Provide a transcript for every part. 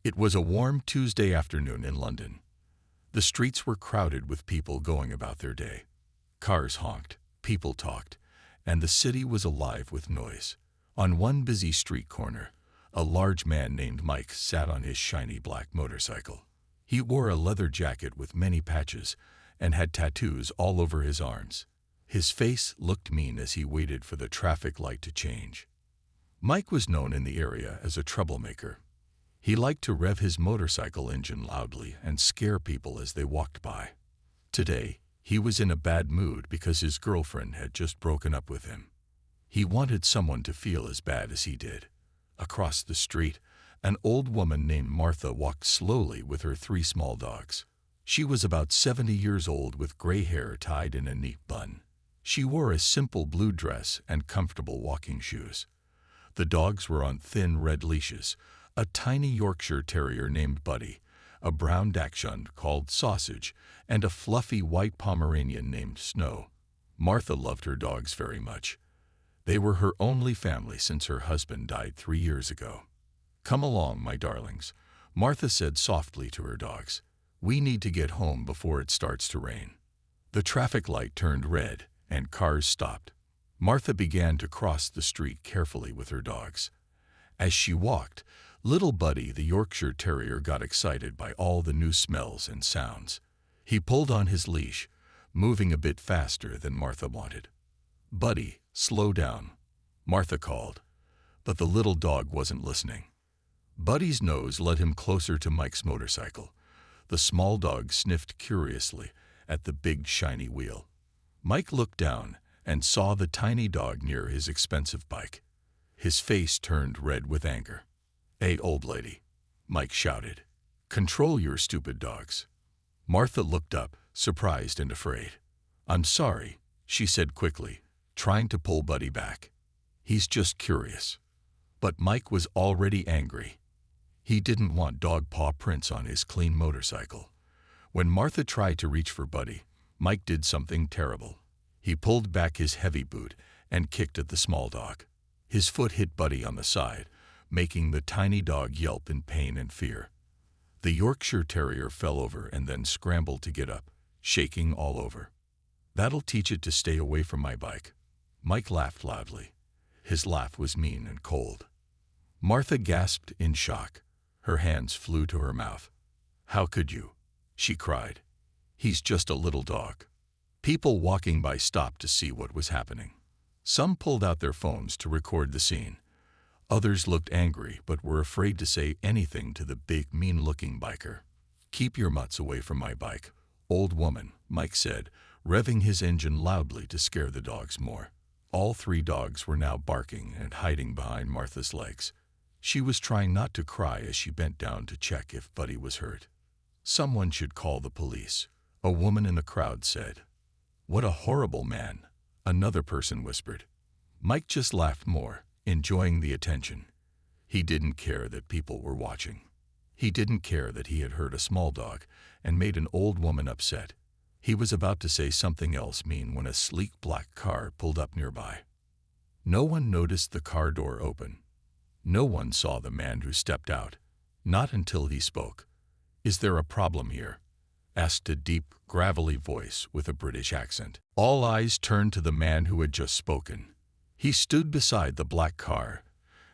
It was a warm Tuesday afternoon in London. The streets were crowded with people going about their day. Cars honked, people talked, and the city was alive with noise. On one busy street corner, a large man named Mike sat on his shiny black motorcycle. He wore a leather jacket with many patches and had tattoos all over his arms. His face looked mean as he waited for the traffic light to change. Mike was known in the area as a troublemaker. He liked to rev his motorcycle engine loudly and scare people as they walked by. Today, he was in a bad mood because his girlfriend had just broken up with him. He wanted someone to feel as bad as he did. Across the street, an old woman named Martha walked slowly with her 3 small dogs. She was about 70 years old with gray hair tied in a neat bun. She wore a simple blue dress and comfortable walking shoes. The dogs were on thin red leashes, a tiny Yorkshire Terrier named Buddy, a brown Dachshund called Sausage, and a fluffy white Pomeranian named Snow. Martha loved her dogs very much. They were her only family since her husband died 3 years ago. "Come along, my darlings," Martha said softly to her dogs. "We need to get home before it starts to rain." The traffic light turned red, and cars stopped. Martha began to cross the street carefully with her dogs. As she walked, little Buddy, the Yorkshire Terrier, got excited by all the new smells and sounds. He pulled on his leash, moving a bit faster than Martha wanted. "Buddy, slow down," Martha called, but the little dog wasn't listening. Buddy's nose led him closer to Mike's motorcycle. The small dog sniffed curiously at the big shiny wheel. Mike looked down and saw the tiny dog near his expensive bike. His face turned red with anger. "Hey, old lady," Mike shouted. "Control your stupid dogs." Martha looked up, surprised and afraid. "I'm sorry," she said quickly, trying to pull Buddy back. "He's just curious." But Mike was already angry. He didn't want dog paw prints on his clean motorcycle. When Martha tried to reach for Buddy, Mike did something terrible. He pulled back his heavy boot and kicked at the small dog. His foot hit Buddy on the side, making the tiny dog yelp in pain and fear. The Yorkshire Terrier fell over and then scrambled to get up, shaking all over. "That'll teach it to stay away from my bike." Mike laughed loudly. His laugh was mean and cold. Martha gasped in shock. Her hands flew to her mouth. "How could you?" she cried. "He's just a little dog." People walking by stopped to see what was happening. Some pulled out their phones to record the scene. Others looked angry but were afraid to say anything to the big, mean-looking biker. "Keep your mutts away from my bike, old woman," Mike said, revving his engine loudly to scare the dogs more. All 3 dogs were now barking and hiding behind Martha's legs. She was trying not to cry as she bent down to check if Buddy was hurt. "Someone should call the police," a woman in the crowd said. "What a horrible man," another person whispered. Mike just laughed more, enjoying the attention. He didn't care that people were watching. He didn't care that he had hurt a small dog and made an old woman upset. He was about to say something else mean when a sleek black car pulled up nearby. No one noticed the car door open. No one saw the man who stepped out, not until he spoke. "Is there a problem here?" asked a deep, gravelly voice with a British accent. All eyes turned to the man who had just spoken. He stood beside the black car,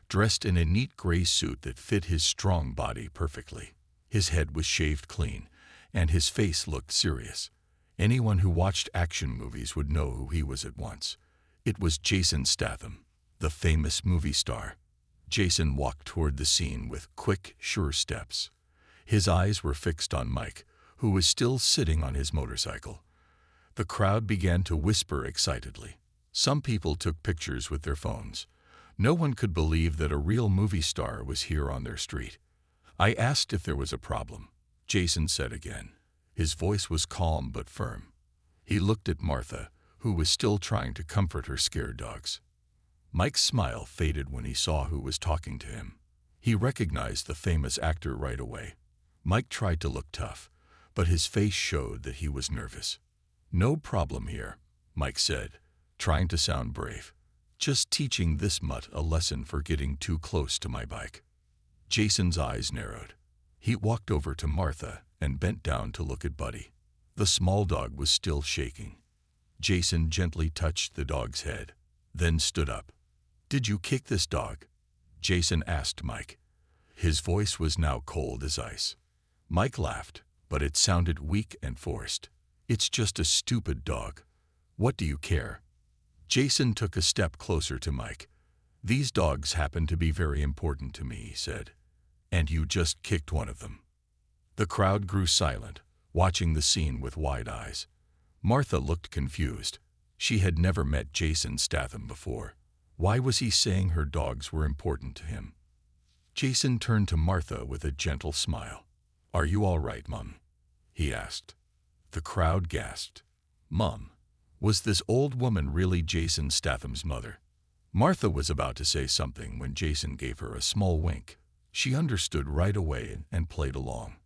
dressed in a neat gray suit that fit his strong body perfectly. His head was shaved clean, and his face looked serious. Anyone who watched action movies would know who he was at once. It was Jason Statham, the famous movie star. Jason walked toward the scene with quick, sure steps. His eyes were fixed on Mike, who was still sitting on his motorcycle. The crowd began to whisper excitedly. Some people took pictures with their phones. No one could believe that a real movie star was here on their street. "I asked if there was a problem," Jason said again. His voice was calm but firm. He looked at Martha, who was still trying to comfort her scared dogs. Mike's smile faded when he saw who was talking to him. He recognized the famous actor right away. Mike tried to look tough, but his face showed that he was nervous. "No problem here," Mike said, trying to sound brave. "Just teaching this mutt a lesson for getting too close to my bike." Jason's eyes narrowed. He walked over to Martha and bent down to look at Buddy. The small dog was still shaking. Jason gently touched the dog's head, then stood up. "Did you kick this dog?" Jason asked Mike. His voice was now cold as ice. Mike laughed, but it sounded weak and forced. "It's just a stupid dog. What do you care?" Jason took a step closer to Mike. "These dogs happen to be very important to me," he said. "And you just kicked one of them." The crowd grew silent, watching the scene with wide eyes. Martha looked confused. She had never met Jason Statham before. Why was he saying her dogs were important to him? Jason turned to Martha with a gentle smile. "Are you all right, Mum?" he asked. The crowd gasped. Mum? Was this old woman really Jason Statham's mother? Martha was about to say something when Jason gave her a small wink. She understood right away and played along.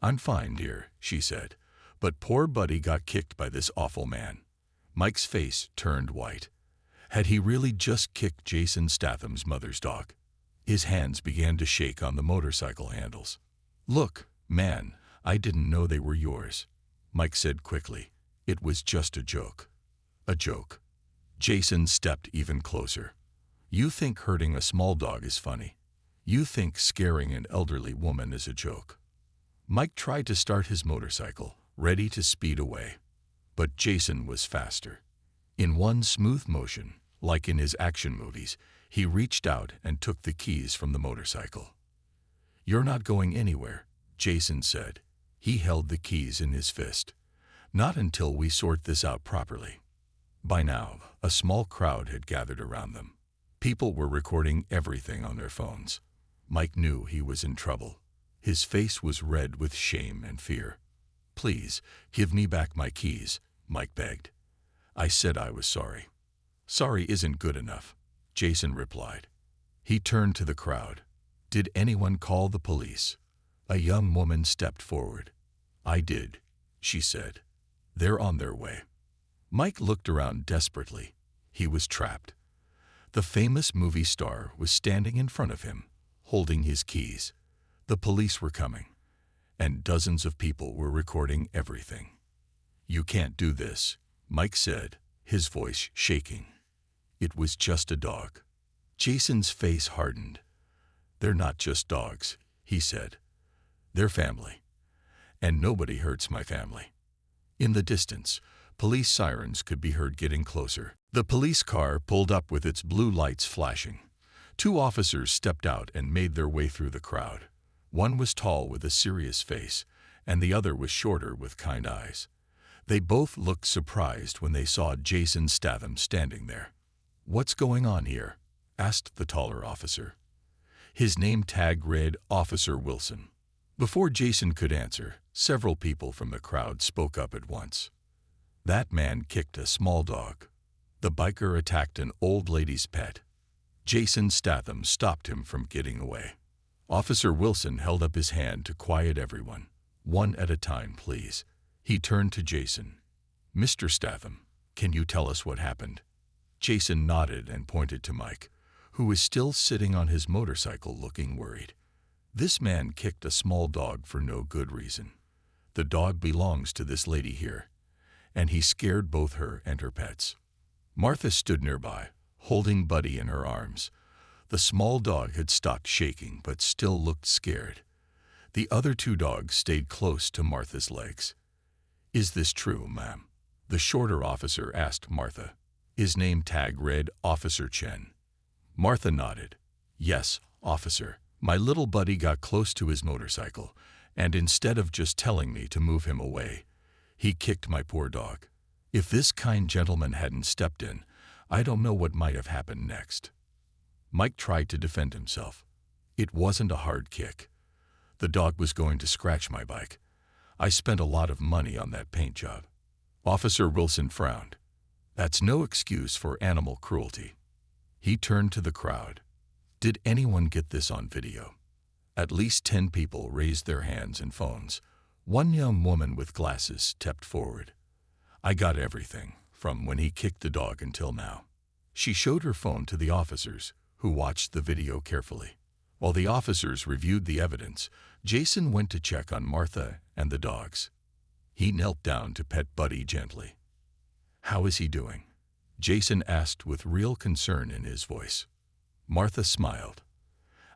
"I'm fine, dear," she said, "but poor Buddy got kicked by this awful man." Mike's face turned white. Had he really just kicked Jason Statham's mother's dog? His hands began to shake on the motorcycle handles. "Look, man, I didn't know they were yours," Mike said quickly. "It was just a joke." "A joke?" Jason stepped even closer. "You think hurting a small dog is funny? You think scaring an elderly woman is a joke?" Mike tried to start his motorcycle, ready to speed away. But Jason was faster. In one smooth motion, like in his action movies, he reached out and took the keys from the motorcycle. "You're not going anywhere," Jason said. He held the keys in his fist. "Not until we sort this out properly." By now, a small crowd had gathered around them. People were recording everything on their phones. Mike knew he was in trouble. His face was red with shame and fear. "Please, give me back my keys," Mike begged. "I said I was sorry." "Sorry isn't good enough," Jason replied. He turned to the crowd. "Did anyone call the police?" A young woman stepped forward. "I did," she said. "They're on their way." Mike looked around desperately. He was trapped. The famous movie star was standing in front of him, holding his keys. The police were coming, and dozens of people were recording everything. "You can't do this," Mike said, his voice shaking. "It was just a dog." Jason's face hardened. "They're not just dogs," he said. "They're family. And nobody hurts my family." In the distance, police sirens could be heard getting closer. The police car pulled up with its blue lights flashing. Two officers stepped out and made their way through the crowd. One was tall with a serious face, and the other was shorter with kind eyes. They both looked surprised when they saw Jason Statham standing there. "What's going on here?" asked the taller officer. His name tag read Officer Wilson. Before Jason could answer, several people from the crowd spoke up at once. "That man kicked a small dog. The biker attacked an old lady's pet." Jason Statham stopped him from getting away. Officer Wilson held up his hand to quiet everyone. "One at a time, please." He turned to Jason. "Mr. Statham, can you tell us what happened?" Jason nodded and pointed to Mike, who was still sitting on his motorcycle looking worried. "This man kicked a small dog for no good reason. The dog belongs to this lady here, and he scared both her and her pets." Martha stood nearby, holding Buddy in her arms. The small dog had stopped shaking but still looked scared. The other two dogs stayed close to Martha's legs. "Is this true, ma'am?" the shorter officer asked Martha. His name tag read Officer Chen. Martha nodded. "Yes, officer. My little buddy got close to his motorcycle, and instead of just telling me to move him away, he kicked my poor dog. If this kind gentleman hadn't stepped in, I don't know what might have happened next." Mike tried to defend himself. "It wasn't a hard kick. The dog was going to scratch my bike. I spent a lot of money on that paint job." Officer Wilson frowned. "That's no excuse for animal cruelty." He turned to the crowd. "Did anyone get this on video?" At least 10 people raised their hands and phones. One young woman with glasses stepped forward. "I got everything, from when he kicked the dog until now." She showed her phone to the officers, who watched the video carefully. While the officers reviewed the evidence, Jason went to check on Martha and the dogs. He knelt down to pet Buddy gently. "How is he doing?" Jason asked with real concern in his voice. Martha smiled.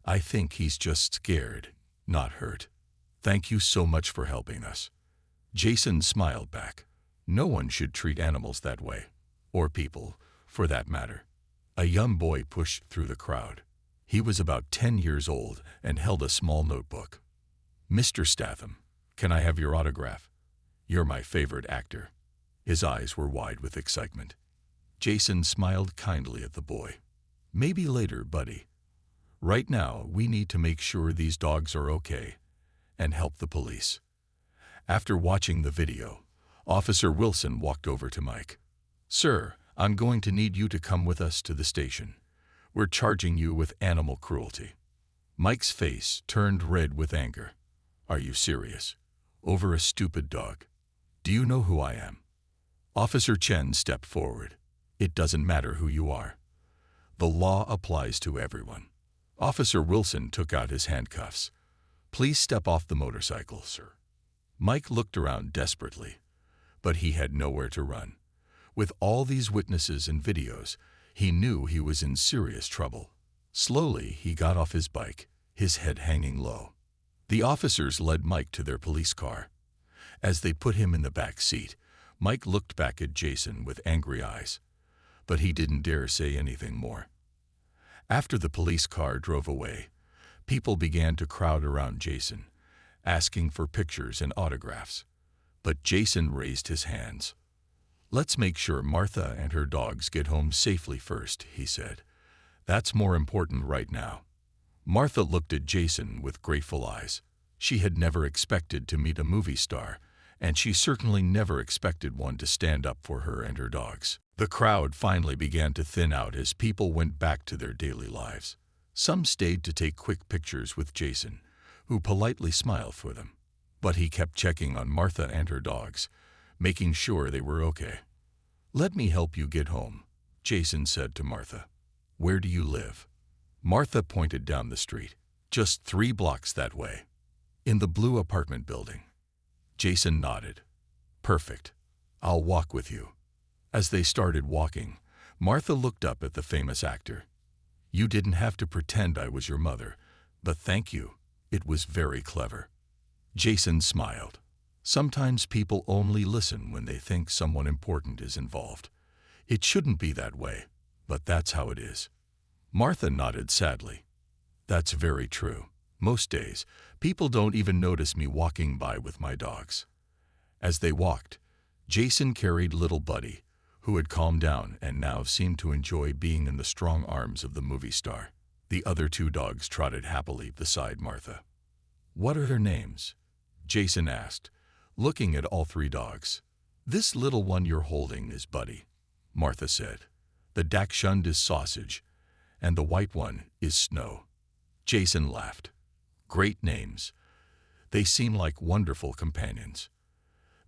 "I think he's just scared, not hurt. Thank you so much for helping us." Jason smiled back. No one should treat animals that way, or people, for that matter. A young boy pushed through the crowd. He was about 10 years old and held a small notebook. "Mr. Statham, can I have your autograph? You're my favorite actor." His eyes were wide with excitement. Jason smiled kindly at the boy. "Maybe later, buddy. Right now, we need to make sure these dogs are okay and help the police." After watching the video, Officer Wilson walked over to Mike. "Sir, I'm going to need you to come with us to the station. We're charging you with animal cruelty." Mike's face turned red with anger. "Are you serious? Over a stupid dog? Do you know who I am?" Officer Chen stepped forward. "It doesn't matter who you are. The law applies to everyone." Officer Wilson took out his handcuffs. "Please step off the motorcycle, sir." Mike looked around desperately, but he had nowhere to run. With all these witnesses and videos, he knew he was in serious trouble. Slowly, he got off his bike, his head hanging low. The officers led Mike to their police car. As they put him in the back seat, Mike looked back at Jason with angry eyes, but he didn't dare say anything more. After the police car drove away, people began to crowd around Jason, asking for pictures and autographs. But Jason raised his hands. "Let's make sure Martha and her dogs get home safely first," he said. "That's more important right now." Martha looked at Jason with grateful eyes. She had never expected to meet a movie star, and she certainly never expected one to stand up for her and her dogs. The crowd finally began to thin out as people went back to their daily lives. Some stayed to take quick pictures with Jason, who politely smiled for them. But he kept checking on Martha and her dogs, making sure they were okay. "Let me help you get home," Jason said to Martha. "Where do you live?" Martha pointed down the street. "Just 3 blocks that way. In the blue apartment building." Jason nodded. "Perfect. I'll walk with you." As they started walking, Martha looked up at the famous actor. "You didn't have to pretend I was your mother, but thank you. It was very clever." Jason smiled. Sometimes people only listen when they think someone important is involved. It shouldn't be that way, but that's how it is. Martha nodded sadly. "That's very true. Most days, people don't even notice me walking by with my dogs." As they walked, Jason carried little Buddy, who had calmed down and now seemed to enjoy being in the strong arms of the movie star. The other 2 dogs trotted happily beside Martha. "What are their names?" Jason asked, looking at all 3 dogs. "This little one you're holding is Buddy," Martha said. "The Dachshund is Sausage, and the white one is Snow." Jason laughed. "Great names. They seem like wonderful companions."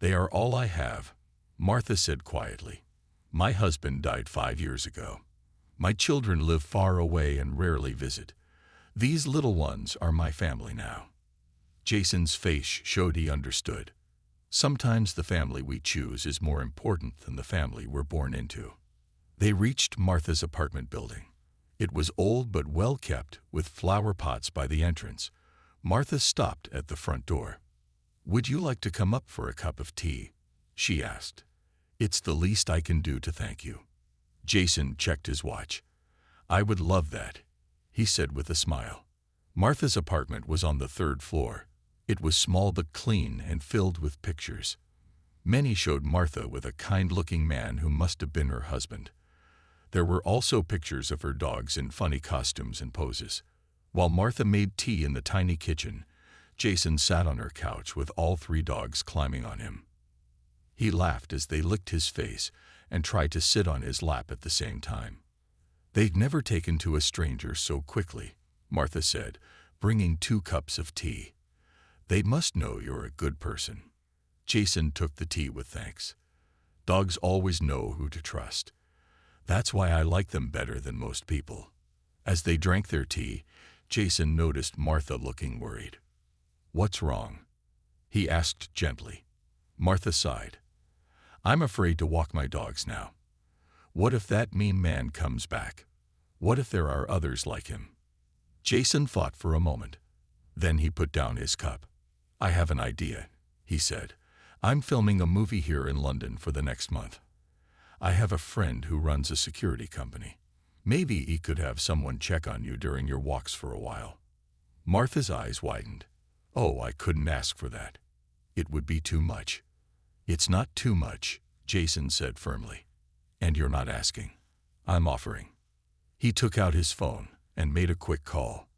"They are all I have," Martha said quietly. "My husband died 5 years ago. My children live far away and rarely visit. These little ones are my family now." Jason's face showed he understood. Sometimes the family we choose is more important than the family we're born into. They reached Martha's apartment building. It was old but well kept, with flower pots by the entrance. Martha stopped at the front door. "Would you like to come up for a cup of tea?" she asked. "It's the least I can do to thank you." Jason checked his watch. "I would love that," he said with a smile. Martha's apartment was on the 3rd floor. It was small but clean and filled with pictures. Many showed Martha with a kind-looking man who must have been her husband. There were also pictures of her dogs in funny costumes and poses. While Martha made tea in the tiny kitchen, Jason sat on her couch with all 3 dogs climbing on him. He laughed as they licked his face and tried to sit on his lap at the same time. "They've never taken to a stranger so quickly," Martha said, bringing 2 cups of tea. "They must know you're a good person." Jason took the tea with thanks. Dogs always know who to trust. That's why I like them better than most people. As they drank their tea, Jason noticed Martha looking worried. "What's wrong?" he asked gently. Martha sighed. "I'm afraid to walk my dogs now. What if that mean man comes back? What if there are others like him?" Jason thought for a moment. Then he put down his cup. "I have an idea," he said. "I'm filming a movie here in London for the next month. I have a friend who runs a security company. Maybe he could have someone check on you during your walks for a while." Martha's eyes widened. "Oh, I couldn't ask for that. It would be too much." "It's not too much," Jason said firmly. "And you're not asking. I'm offering." He took out his phone and made a quick call.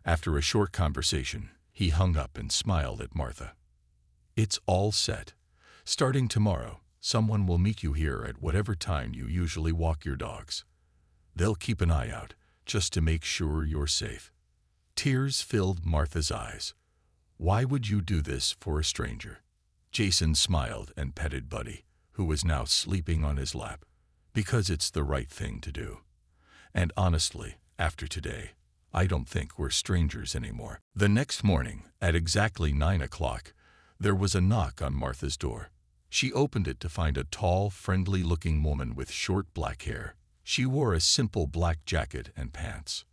After a short conversation, he hung up and smiled at Martha. "It's all set. Starting tomorrow, someone will meet you here at whatever time you usually walk your dogs. They'll keep an eye out, just to make sure you're safe." Tears filled Martha's eyes. "Why would you do this for a stranger?" Jason smiled and petted Buddy, who was now sleeping on his lap. "Because it's the right thing to do. And honestly, after today, I don't think we're strangers anymore." The next morning, at exactly 9 o'clock, there was a knock on Martha's door. She opened it to find a tall, friendly-looking woman with short black hair. She wore a simple black jacket and pants.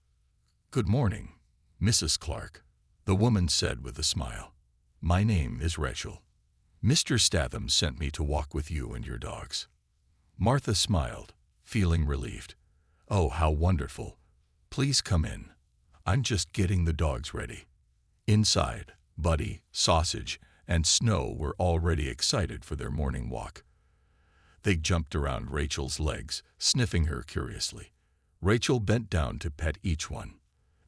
"Good morning, Mrs. Clark," the woman said with a smile. "My name is Rachel. Mr. Statham sent me to walk with you and your dogs." Martha smiled, feeling relieved. "Oh, how wonderful. Please come in. I'm just getting the dogs ready." Inside, Buddy, Sausage, and Snow were already excited for their morning walk. They jumped around Rachel's legs, sniffing her curiously. Rachel bent down to pet each one.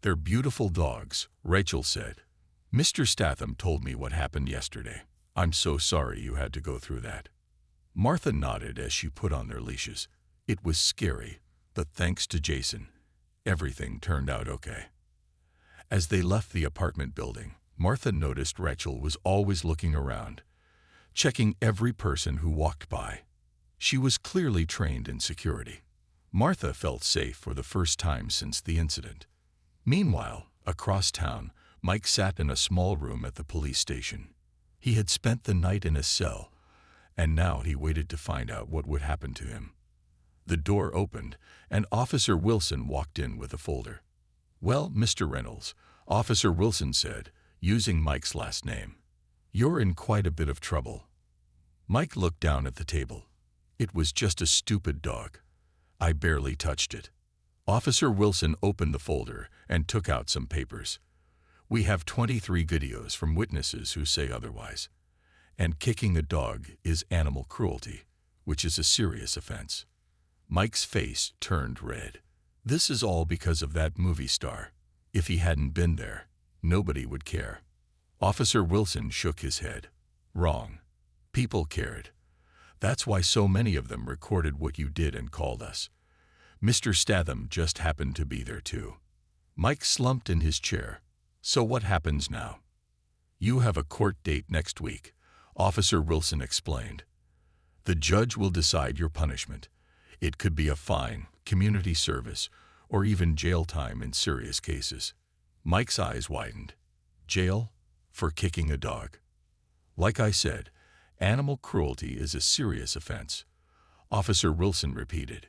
"They're beautiful dogs," Rachel said. "Mr. Statham told me what happened yesterday. I'm so sorry you had to go through that." Martha nodded as she put on their leashes. It was scary, but thanks to Jason, everything turned out okay. As they left the apartment building, Martha noticed Rachel was always looking around, checking every person who walked by. She was clearly trained in security. Martha felt safe for the first time since the incident. Meanwhile, across town, Mike sat in a small room at the police station. He had spent the night in a cell, and now he waited to find out what would happen to him. The door opened, and Officer Wilson walked in with a folder. "Well, Mr. Reynolds," Officer Wilson said, using Mike's last name, "you're in quite a bit of trouble." Mike looked down at the table. "It was just a stupid dog. I barely touched it." Officer Wilson opened the folder and took out some papers. "We have 23 videos from witnesses who say otherwise. And kicking a dog is animal cruelty, which is a serious offense." Mike's face turned red. "This is all because of that movie star. If he hadn't been there, nobody would care." Officer Wilson shook his head. "Wrong. People cared. That's why so many of them recorded what you did and called us. Mr. Statham just happened to be there too." Mike slumped in his chair. "So what happens now?" "You have a court date next week," Officer Wilson explained. "The judge will decide your punishment. It could be a fine, community service, or even jail time in serious cases." Mike's eyes widened. "Jail? For kicking a dog?" "Like I said, animal cruelty is a serious offense," Officer Wilson repeated.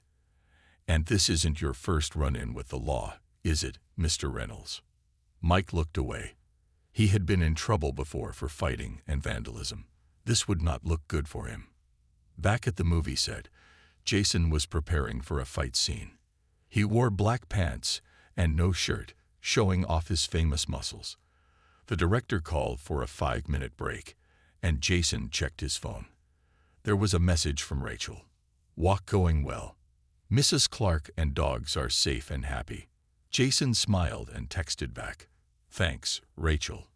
"And this isn't your first run-in with the law, is it, Mr. Reynolds?" Mike looked away. He had been in trouble before for fighting and vandalism. This would not look good for him. Back at the movie set, Jason was preparing for a fight scene. He wore black pants and no shirt, showing off his famous muscles. The director called for a 5-minute break, and Jason checked his phone. There was a message from Rachel. "Walk going well. Mrs. Clark and dogs are safe and happy." Jason smiled and texted back, "Thanks, Rachel.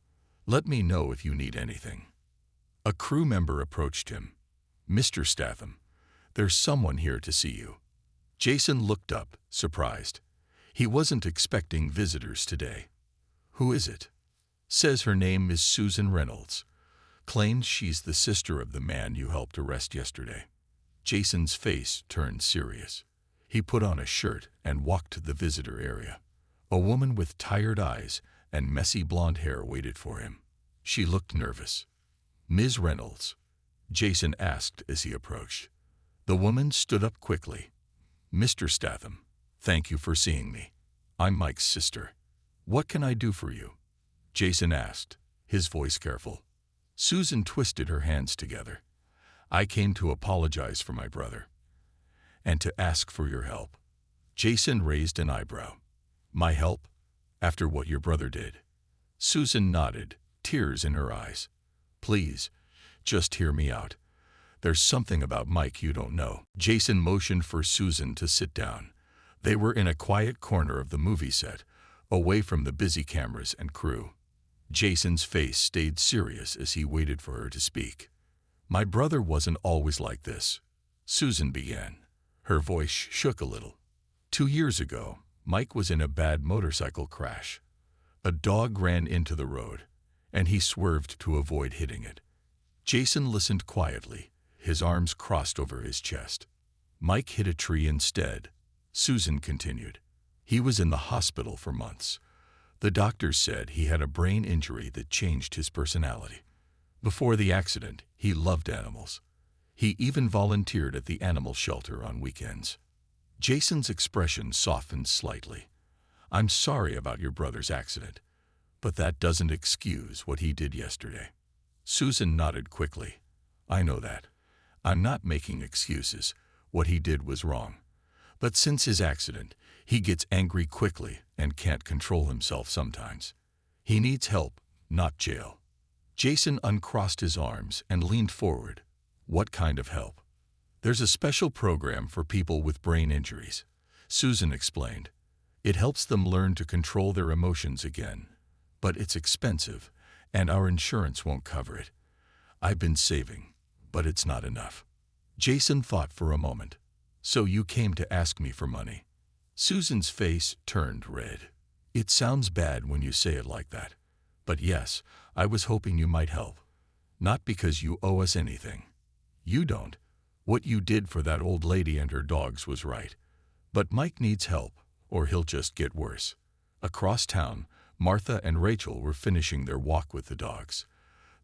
Let me know if you need anything." A crew member approached him. "Mr. Statham, there's someone here to see you." Jason looked up, surprised. He wasn't expecting visitors today. "Who is it?" "Says her name is Susan Reynolds. Claims she's the sister of the man you helped arrest yesterday." Jason's face turned serious. He put on a shirt and walked to the visitor area. A woman with tired eyes and messy blonde hair waited for him. She looked nervous. "Ms. Reynolds?" Jason asked as he approached. The woman stood up quickly. "Mr. Statham, thank you for seeing me. I'm Mike's sister. What can I do for you?" Jason asked, his voice careful. Susan twisted her hands together. "I came to apologize for my brother and to ask for your help." Jason raised an eyebrow. "My help? After what your brother did?" Susan nodded, tears in her eyes. "Please, just hear me out. There's something about Mike you don't know." Jason motioned for Susan to sit down. They were in a quiet corner of the movie set, away from the busy cameras and crew. Jason's face stayed serious as he waited for her to speak. "My brother wasn't always like this," Susan began. Her voice shook a little. 2 years ago, Mike was in a bad motorcycle crash. A dog ran into the road, and he swerved to avoid hitting it. Jason listened quietly, his arms crossed over his chest. "Mike hit a tree instead," Susan continued. "He was in the hospital for months. The doctors said he had a brain injury that changed his personality. Before the accident, he loved animals. He even volunteered at the animal shelter on weekends." Jason's expression softened slightly. "I'm sorry about your brother's accident, but that doesn't excuse what he did yesterday." Susan nodded quickly. "I know that. I'm not making excuses. What he did was wrong. But since his accident, he gets angry quickly and can't control himself sometimes. He needs help, not jail." Jason uncrossed his arms and leaned forward. "What kind of help?" "There's a special program for people with brain injuries," Susan explained. "It helps them learn to control their emotions again. But it's expensive, and our insurance won't cover it. I've been saving, but it's not enough." Jason thought for a moment. "So you came to ask me for money?" Susan's face turned red. "It sounds bad when you say it like that. But yes, I was hoping you might help. Not because you owe us anything. You don't. What you did for that old lady and her dogs was right. But Mike needs help, or he'll just get worse." Across town, Martha and Rachel were finishing their walk with the dogs.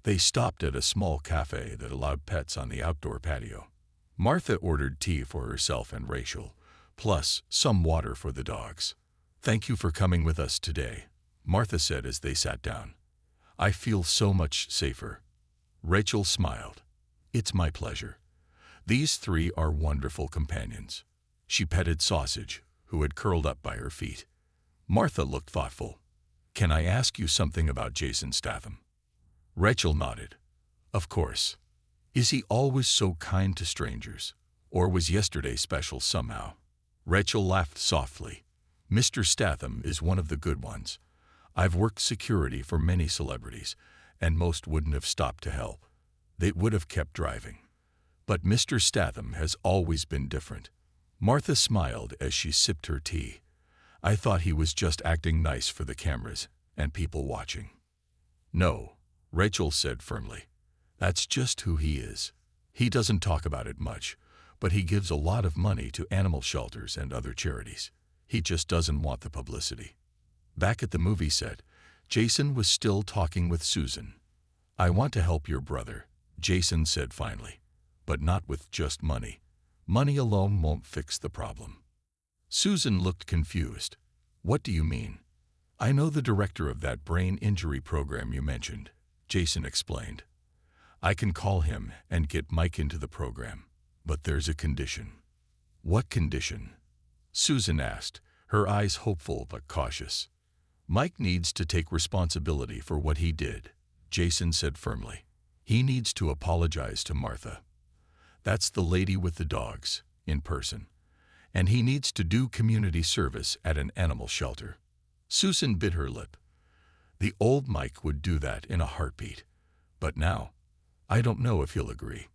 They stopped at a small cafe that allowed pets on the outdoor patio. Martha ordered tea for herself and Rachel, plus some water for the dogs. "Thank you for coming with us today," Martha said as they sat down. "I feel so much safer." Rachel smiled. "It's my pleasure. These three are wonderful companions." She petted Sausage, who had curled up by her feet. Martha looked thoughtful. "Can I ask you something about Jason Statham?" Rachel nodded. "Of course. Is he always so kind to strangers? Or was yesterday special somehow?" Rachel laughed softly. "Mr. Statham is one of the good ones. I've worked security for many celebrities, and most wouldn't have stopped to help. They would have kept driving. But Mr. Statham has always been different." Martha smiled as she sipped her tea. "I thought he was just acting nice for the cameras and people watching." "No," Rachel said firmly. "That's just who he is. He doesn't talk about it much, but he gives a lot of money to animal shelters and other charities. He just doesn't want the publicity." Back at the movie set, Jason was still talking with Susan. "I want to help your brother," Jason said finally, "but not with just money. Money alone won't fix the problem." Susan looked confused. "What do you mean?" "I know the director of that brain injury program you mentioned," Jason explained. "I can call him and get Mike into the program. But there's a condition." "What condition?" Susan asked, her eyes hopeful but cautious. "Mike needs to take responsibility for what he did," Jason said firmly. "He needs to apologize to Martha. That's the lady with the dogs, in person. And he needs to do community service at an animal shelter." Susan bit her lip. The old Mike would do that in a heartbeat. But now, I don't know if he'll agree.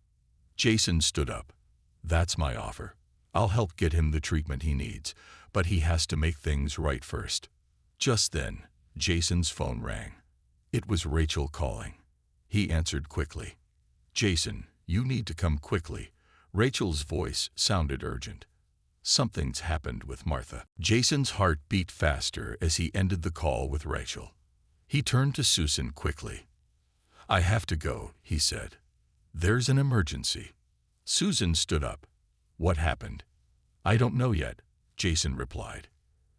Jason stood up. "That's my offer. I'll help get him the treatment he needs, but he has to make things right first." Just then, Jason's phone rang. It was Rachel calling. He answered quickly. "Jason, you need to come quickly." Rachel's voice sounded urgent. Something's happened with Martha. Jason's heart beat faster as he ended the call with Rachel. He turned to Susan quickly. "I have to go," he said. "There's an emergency." Susan stood up. "What happened?" "I don't know yet," Jason replied.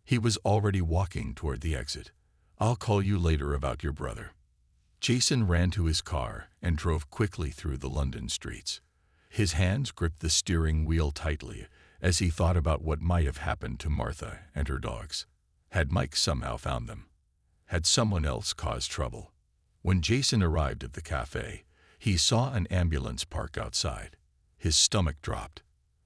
He was already walking toward the exit. "I'll call you later about your brother." Jason ran to his car and drove quickly through the London streets. His hands gripped the steering wheel tightly as he thought about what might have happened to Martha and her dogs. Had Mike somehow found them? Had someone else caused trouble? When Jason arrived at the cafe, he saw an ambulance parked outside. His stomach dropped.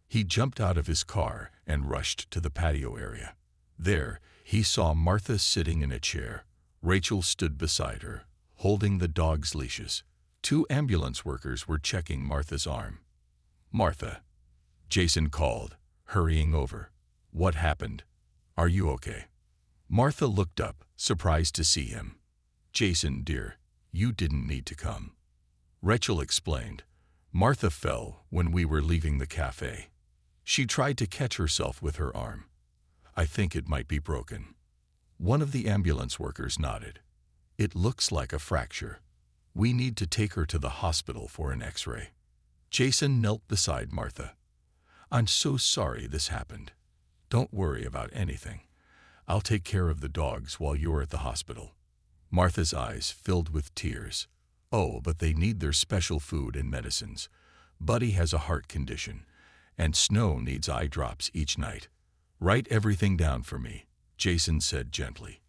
He jumped out of his car and rushed to the patio area. There, he saw Martha sitting in a chair. Rachel stood beside her, holding the dog's leashes. 2 ambulance workers were checking Martha's arm. "Martha," Jason called, hurrying over. "What happened? Are you okay?" Martha looked up, surprised to see him. "Jason, dear, you didn't need to come." Rachel explained. "Martha fell when we were leaving the cafe. She tried to catch herself with her arm. I think it might be broken." One of the ambulance workers nodded. "It looks like a fracture. We need to take her to the hospital for an X-ray." Jason knelt beside Martha. "I'm so sorry this happened. Don't worry about anything. I'll take care of the dogs while you're at the hospital." Martha's eyes filled with tears. "Oh, but they need their special food and medicines. Buddy has a heart condition, and Snow needs eye drops each night. Write everything down for me," Jason said gently.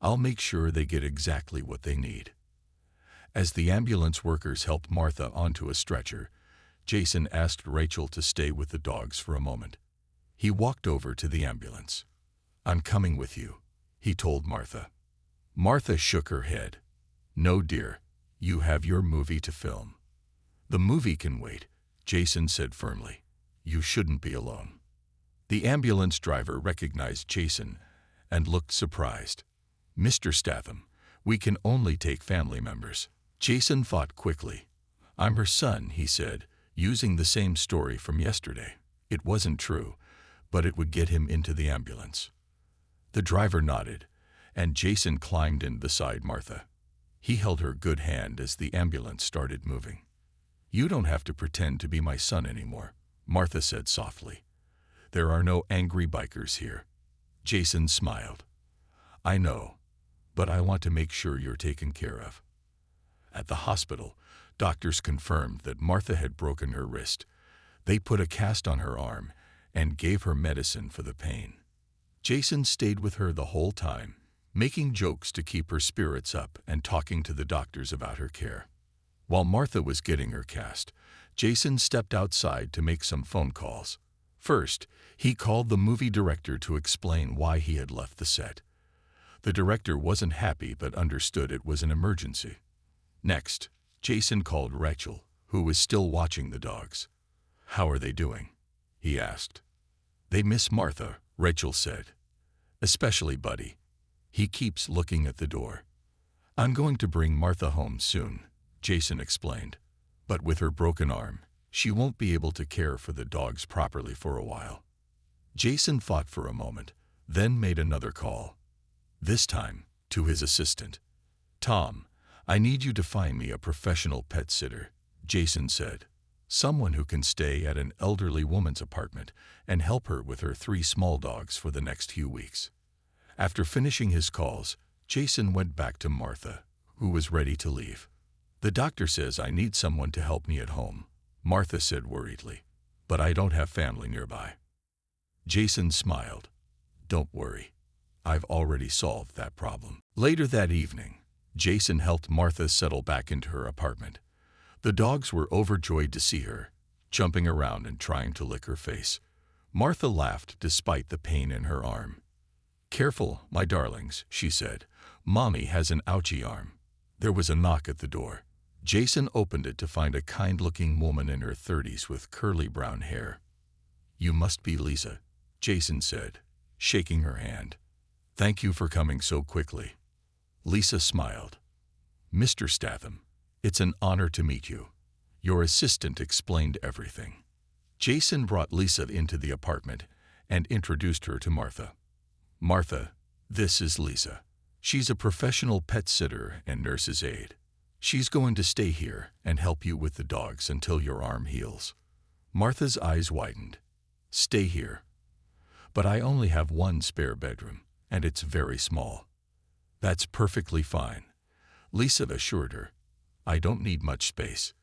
"I'll make sure they get exactly what they need." As the ambulance workers helped Martha onto a stretcher, Jason asked Rachel to stay with the dogs for a moment. He walked over to the ambulance. "I'm coming with you," he told Martha. Martha shook her head. "No, dear, you have your movie to film." "The movie can wait," Jason said firmly. "You shouldn't be alone." The ambulance driver recognized Jason and looked surprised. "Mr. Statham, we can only take family members." Jason thought quickly. "I'm her son," he said, using the same story from yesterday. It wasn't true, but it would get him into the ambulance. The driver nodded, and Jason climbed in beside Martha. He held her good hand as the ambulance started moving. "You don't have to pretend to be my son anymore," Martha said softly. "There are no angry bikers here." Jason smiled. "I know, but I want to make sure you're taken care of." At the hospital, doctors confirmed that Martha had broken her wrist. They put a cast on her arm and gave her medicine for the pain. Jason stayed with her the whole time, making jokes to keep her spirits up and talking to the doctors about her care. While Martha was getting her cast, Jason stepped outside to make some phone calls. First, he called the movie director to explain why he had left the set. The director wasn't happy but understood it was an emergency. Next, Jason called Rachel, who was still watching the dogs. "How are they doing?" he asked. "They miss Martha," Rachel said. "Especially Buddy. He keeps looking at the door." "I'm going to bring Martha home soon," Jason explained. "But with her broken arm, she won't be able to care for the dogs properly for a while." Jason thought for a moment, then made another call. This time, to his assistant. "Tom, I need you to find me a professional pet sitter," Jason said. "Someone who can stay at an elderly woman's apartment and help her with her 3 small dogs for the next few weeks." After finishing his calls, Jason went back to Martha, who was ready to leave. "The doctor says I need someone to help me at home," Martha said worriedly. "But I don't have family nearby." Jason smiled. "Don't worry. I've already solved that problem." Later that evening, Jason helped Martha settle back into her apartment. The dogs were overjoyed to see her, jumping around and trying to lick her face. Martha laughed despite the pain in her arm. "Careful, my darlings," she said. "Mommy has an ouchy arm." There was a knock at the door. Jason opened it to find a kind-looking woman in her 30s with curly brown hair. "You must be Lisa," Jason said, shaking her hand. "Thank you for coming so quickly." Lisa smiled. "Mr. Statham, it's an honor to meet you." Your assistant explained everything. Jason brought Lisa into the apartment and introduced her to Martha. "Martha, this is Lisa. She's a professional pet sitter and nurse's aide. She's going to stay here and help you with the dogs until your arm heals." Martha's eyes widened. "Stay here? But I only have one spare bedroom, and it's very small." "That's perfectly fine," Lisa assured her. "I don't need much space.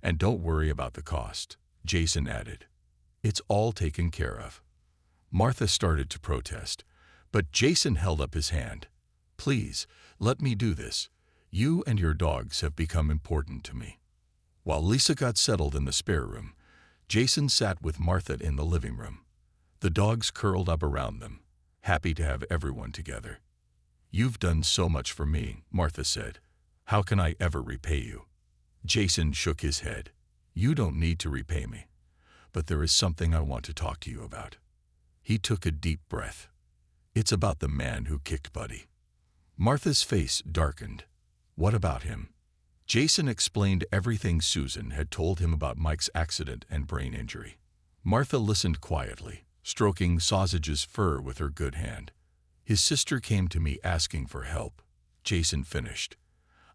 And don't worry about the cost," Jason added. "It's all taken care of." Martha started to protest, but Jason held up his hand. "Please, let me do this. You and your dogs have become important to me." While Lisa got settled in the spare room, Jason sat with Martha in the living room. The dogs curled up around them, happy to have everyone together. "You've done so much for me," Martha said. "How can I ever repay you?" Jason shook his head. "You don't need to repay me, but there is something I want to talk to you about." He took a deep breath. "It's about the man who kicked Buddy." Martha's face darkened. "What about him?" Jason explained everything Susan had told him about Mike's accident and brain injury. Martha listened quietly, stroking Sausage's fur with her good hand. "His sister came to me asking for help," Jason finished.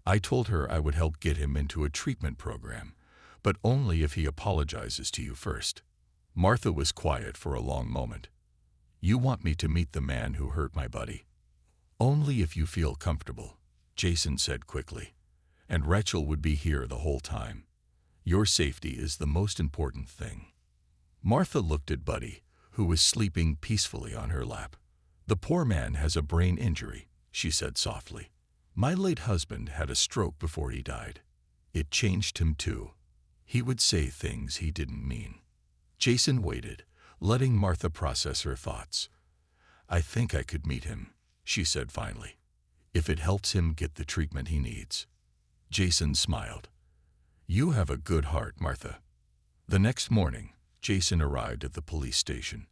"I told her I would help get him into a treatment program, but only if he apologizes to you first." Martha was quiet for a long moment. "You want me to meet the man who hurt my buddy?" "Only if you feel comfortable," Jason said quickly. "And Rachel would be here the whole time. Your safety is the most important thing." Martha looked at Buddy, who was sleeping peacefully on her lap. "The poor man has a brain injury," she said softly. "My late husband had a stroke before he died. It changed him too. He would say things he didn't mean." Jason waited, letting Martha process her thoughts. "I think I could meet him," she said finally, "if it helps him get the treatment he needs." Jason smiled. "You have a good heart, Martha." The next morning, Jason arrived at the police station.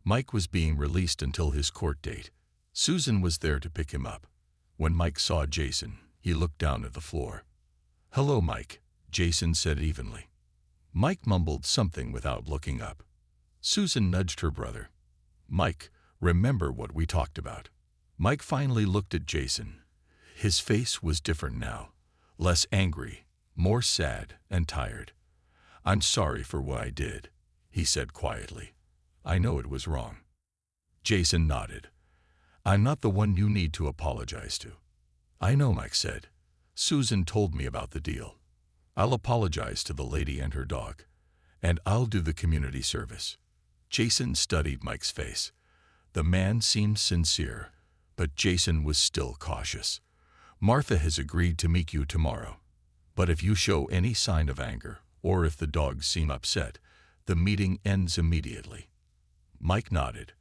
Mike was being released until his court date. Susan was there to pick him up. When Mike saw Jason, he looked down at the floor. "Hello, Mike," Jason said evenly. Mike mumbled something without looking up. Susan nudged her brother. "Mike, remember what we talked about." Mike finally looked at Jason. His face was different now. Less angry, more sad and tired. "I'm sorry for what I did," he said quietly. "I know it was wrong." Jason nodded. "I'm not the one you need to apologize to." "I know," Mike said. "Susan told me about the deal. I'll apologize to the lady and her dog, and I'll do the community service." Jason studied Mike's face. The man seemed sincere, but Jason was still cautious. "Martha has agreed to meet you tomorrow. But if you show any sign of anger, or if the dogs seem upset, the meeting ends immediately." Mike nodded.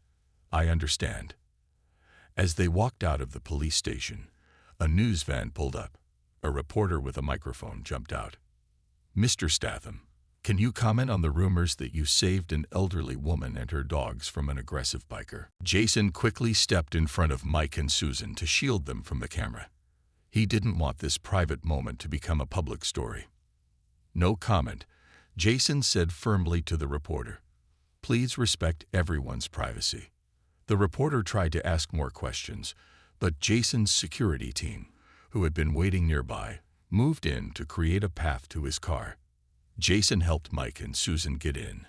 "I understand." As they walked out of the police station, a news van pulled up. A reporter with a microphone jumped out. "Mr. Statham, can you comment on the rumors that you saved an elderly woman and her dogs from an aggressive biker?" Jason quickly stepped in front of Mike and Susan to shield them from the camera. He didn't want this private moment to become a public story. "No comment," Jason said firmly to the reporter. "Please respect everyone's privacy." The reporter tried to ask more questions, but Jason's security team, who had been waiting nearby, moved in to create a path to his car. Jason helped Mike and Susan get in,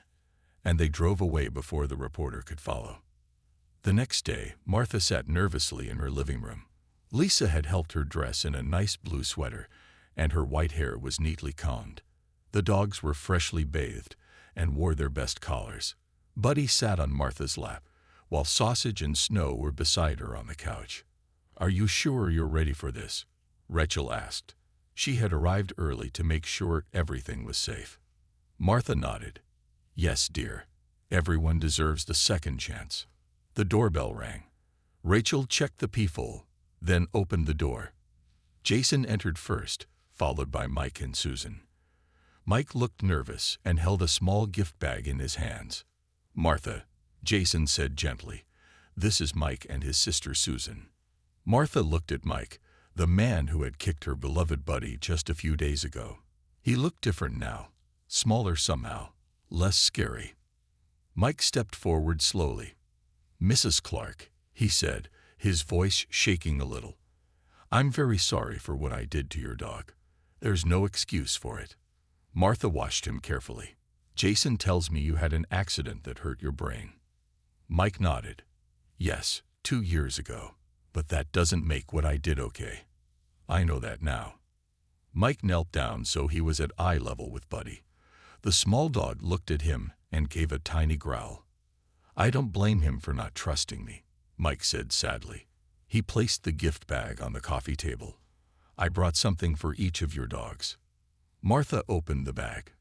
and they drove away before the reporter could follow. The next day, Martha sat nervously in her living room. Lisa had helped her dress in a nice blue sweater, and her white hair was neatly combed. The dogs were freshly bathed and wore their best collars. Buddy sat on Martha's lap, while Sausage and Snow were beside her on the couch. "Are you sure you're ready for this?" Rachel asked. She had arrived early to make sure everything was safe. Martha nodded. "Yes, dear. Everyone deserves the second chance." The doorbell rang. Rachel checked the peephole, then opened the door. Jason entered first, followed by Mike and Susan. Mike looked nervous and held a small gift bag in his hands. "Martha," Jason said gently, "this is Mike and his sister Susan." Martha looked at Mike, the man who had kicked her beloved buddy just a few days ago. He looked different now, smaller somehow, less scary. Mike stepped forward slowly, "Mrs. Clark," he said, his voice shaking a little, "I'm very sorry for what I did to your dog. There's no excuse for it." Martha watched him carefully. "Jason tells me you had an accident that hurt your brain." Mike nodded. "Yes, 2 years ago. But that doesn't make what I did okay. I know that now." Mike knelt down so he was at eye level with Buddy. The small dog looked at him and gave a tiny growl. "I don't blame him for not trusting me," Mike said sadly. He placed the gift bag on the coffee table. "I brought something for each of your dogs." Martha opened the bag.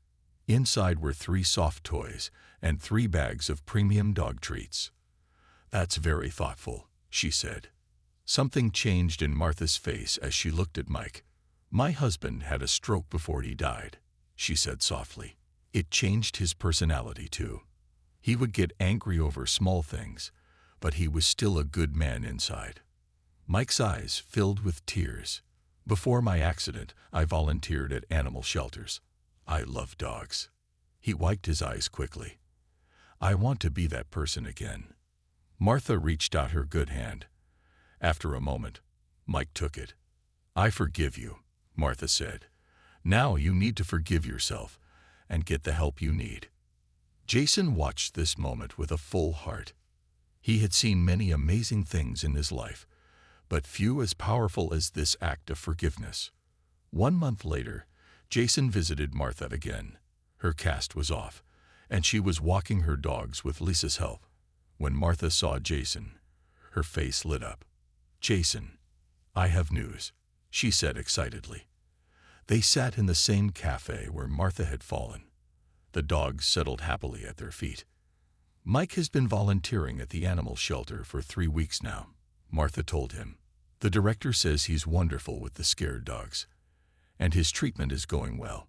Inside were 3 soft toys and 3 bags of premium dog treats. "That's very thoughtful," she said. Something changed in Martha's face as she looked at Mike. "My husband had a stroke before he died," she said softly. "It changed his personality too. He would get angry over small things, but he was still a good man inside." Mike's eyes filled with tears. "Before my accident, I volunteered at animal shelters. I love dogs." He wiped his eyes quickly. "I want to be that person again." Martha reached out her good hand. After a moment, Mike took it. "I forgive you," Martha said. "Now you need to forgive yourself and get the help you need." Jason watched this moment with a full heart. He had seen many amazing things in his life, but few as powerful as this act of forgiveness. 1 month later, Jason visited Martha again. Her cast was off, and she was walking her dogs with Lisa's help. When Martha saw Jason, her face lit up. "Jason, I have news," she said excitedly. They sat in the same cafe where Martha had fallen. The dogs settled happily at their feet. "Mike has been volunteering at the animal shelter for 3 weeks now," Martha told him. "The director says he's wonderful with the scared dogs, and his treatment is going well."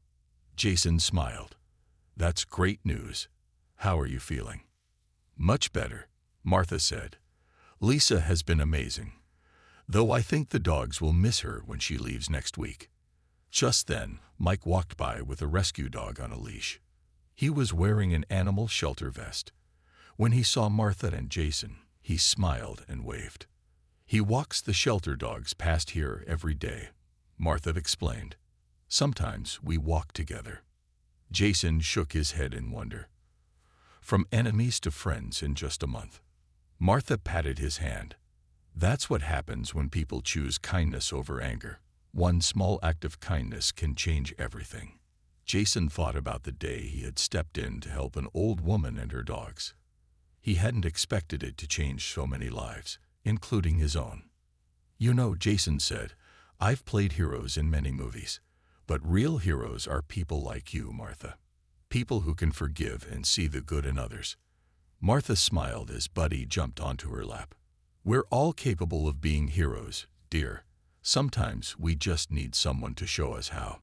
Jason smiled. "That's great news. How are you feeling?" "Much better," Martha said. "Lisa has been amazing, though I think the dogs will miss her when she leaves next week." Just then, Mike walked by with a rescue dog on a leash. He was wearing an animal shelter vest. When he saw Martha and Jason, he smiled and waved. "He walks the shelter dogs past here every day," Martha explained. "Sometimes we walk together." Jason shook his head in wonder. From enemies to friends in just a month. Martha patted his hand. "That's what happens when people choose kindness over anger. One small act of kindness can change everything." Jason thought about the day he had stepped in to help an old woman and her dogs. He hadn't expected it to change so many lives, including his own. "You know," Jason said, "I've played heroes in many movies, but real heroes are people like you, Martha. People who can forgive and see the good in others." Martha smiled as Buddy jumped onto her lap. "We're all capable of being heroes, dear. Sometimes we just need someone to show us how."